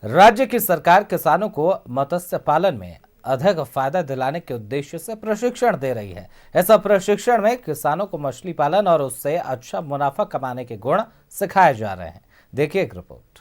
राज्य की सरकार किसानों को मत्स्य पालन में अधिक फायदा दिलाने के उद्देश्य से प्रशिक्षण दे रही है। इस प्रशिक्षण में किसानों को मछली पालन और उससे अच्छा मुनाफा कमाने के गुण सिखाए जा रहे हैं। देखिए एक रिपोर्ट।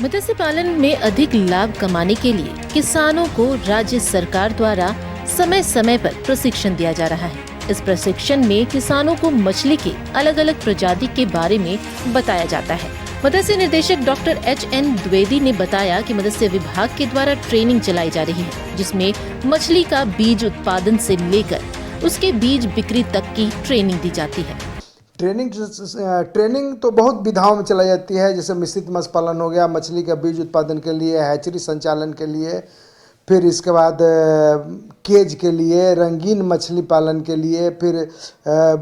मत्स्य पालन में अधिक लाभ कमाने के लिए किसानों को राज्य सरकार द्वारा समय समय पर प्रशिक्षण दिया जा रहा है। इस प्रशिक्षण में किसानों को मछली के अलग अलग प्रजाति के बारे में बताया जाता है। मत्स्य निदेशक डॉक्टर H.N. द्विवेदी ने बताया कि मत्स्य विभाग के द्वारा ट्रेनिंग चलाई जा रही है, जिसमें मछली का बीज उत्पादन से लेकर उसके बीज बिक्री तक की ट्रेनिंग दी जाती है। ट्रेनिंग तो बहुत विधाओं में चलाई जाती है, जैसे मिश्रित मत्स्य पालन हो गया, मछली का बीज उत्पादन के लिए, हैचरी संचालन के लिए, फिर इसके बाद केज के लिए, रंगीन मछली पालन के लिए, फिर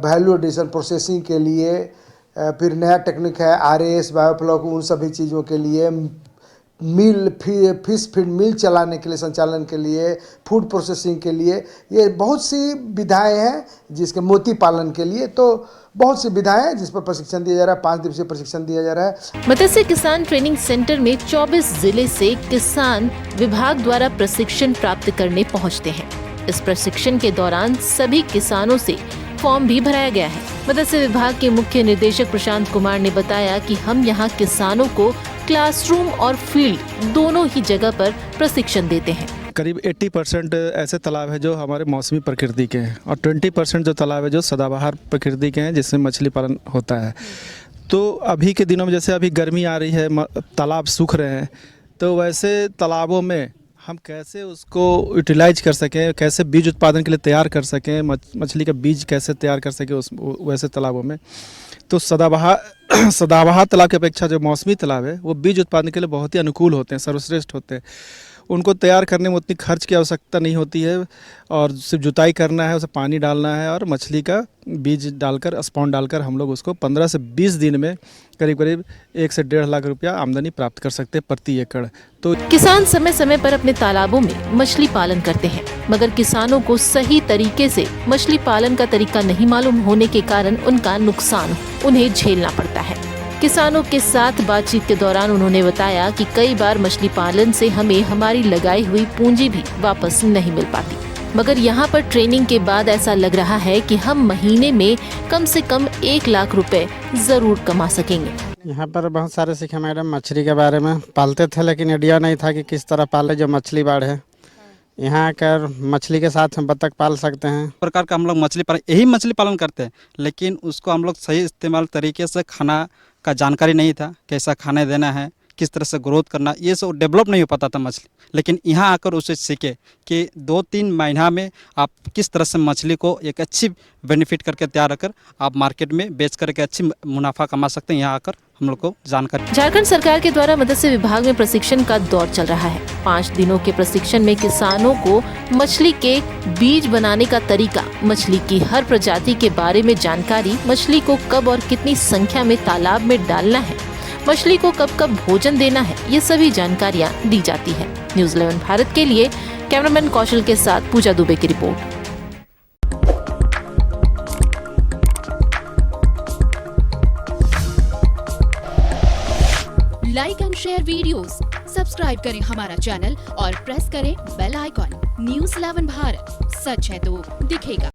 वैल्यू एडिशन प्रोसेसिंग के लिए, फिर नया टेक्निक है RAS बायोफ्लॉक, उन सभी चीज़ों के लिए, मिल फिश फीड मिल चलाने के लिए, संचालन के लिए, फूड प्रोसेसिंग के लिए, ये बहुत सी विधाएं हैं। जिसके मोती पालन के लिए तो बहुत सी विधाएं हैं जिस पर प्रशिक्षण दिया जा रहा है। 5 दिवसीय प्रशिक्षण दिया जा रहा है। मत्स्य किसान ट्रेनिंग सेंटर में 24 जिले से किसान विभाग द्वारा प्रशिक्षण प्राप्त करने पहुंचते हैं। इस प्रशिक्षण के दौरान सभी किसानों से फॉर्म भी भराया गया है। मत्स्य विभाग के मुख्य निदेशक प्रशांत कुमार ने बताया कि हम यहाँ किसानों को क्लासरूम और फील्ड दोनों ही जगह पर प्रशिक्षण देते हैं। करीब 80% ऐसे तालाब है जो हमारे मौसमी प्रकृति के हैं और 20% जो तालाब है जो सदाबहार प्रकृति के हैं, जिसमें मछली पालन होता है। तो अभी के दिनों में जैसे अभी गर्मी आ रही है, तालाब सूख रहे हैं, तो वैसे तालाबों में हम कैसे उसको यूटिलाइज कर सकें, कैसे बीज उत्पादन के लिए तैयार कर सकें, मछली का बीज कैसे तैयार कर सकें उस वैसे तालाबों में। तो सदाबहार तालाब की अपेक्षा जो मौसमी तालाब है वो बीज उत्पादन के लिए बहुत ही अनुकूल होते हैं, सर्वश्रेष्ठ होते हैं। उनको तैयार करने में उतनी खर्च की आवश्यकता नहीं होती है और सिर्फ जुताई करना है, उसे पानी डालना है और मछली का बीज डालकर, स्पॉन डालकर हम लोग उसको 15 से 20 दिन में करीब 1 से 1.5 लाख रुपया आमदनी प्राप्त कर सकते हैं प्रति एकड़। तो किसान समय समय पर अपने तालाबों में मछली पालन करते हैं, मगर किसानों को सही तरीके से मछली पालन का तरीका नहीं मालूम होने के कारण उनका नुकसान उन्हें झेलना पड़ता है। किसानों के साथ बातचीत के दौरान उन्होंने बताया कि कई बार मछली पालन से हमें हमारी लगाई हुई पूंजी भी वापस नहीं मिल पाती, मगर यहाँ पर ट्रेनिंग के बाद ऐसा लग रहा है कि हम महीने में कम से कम 1 लाख रुपए जरूर कमा सकेंगे। यहाँ पर बहुत सारे सीखे मैडम। मछली के बारे में पालते थे, लेकिन आइडिया नहीं था कि किस तरह पाले जो मछली बाढ़ है। यहाँ आकर मछली के साथ हम बतख पाल सकते हैं। प्रकार का हम लोग मछली पालन, यही मछली पालन करते हैं, लेकिन उसको हम लोग सही इस्तेमाल तरीके से खाना का जानकारी नहीं था, कैसा खाने देना है, किस तरह से ग्रोथ करना, ये सब डेवलप नहीं हो पाता था मछली। लेकिन यहाँ आकर उसे सीखे कि 2-3 महीना में आप किस तरह से मछली को एक अच्छी बेनिफिट करके तैयार रखकर आप मार्केट में बेच करके अच्छी मुनाफा कमा सकते हैं। यहाँ आकर हम लोग को जानकारी। झारखंड सरकार के द्वारा मत्स्य विभाग में प्रशिक्षण का दौर चल रहा है। 5 दिनों के प्रशिक्षण में किसानों को मछली के बीज बनाने का तरीका, मछली की हर प्रजाति के बारे में जानकारी, मछली को कब और कितनी संख्या में तालाब में डालना है, मछली को कब कब भोजन देना है, ये सभी जानकारियाँ दी जाती है। न्यूज़ 11 भारत के लिए कैमरामैन कौशल के साथ पूजा दुबे की report. Like and share videos, subscribe करें हमारा चैनल और प्रेस करें बेल आइकॉन। न्यूज़ 11 भारत, सच है तो दिखेगा।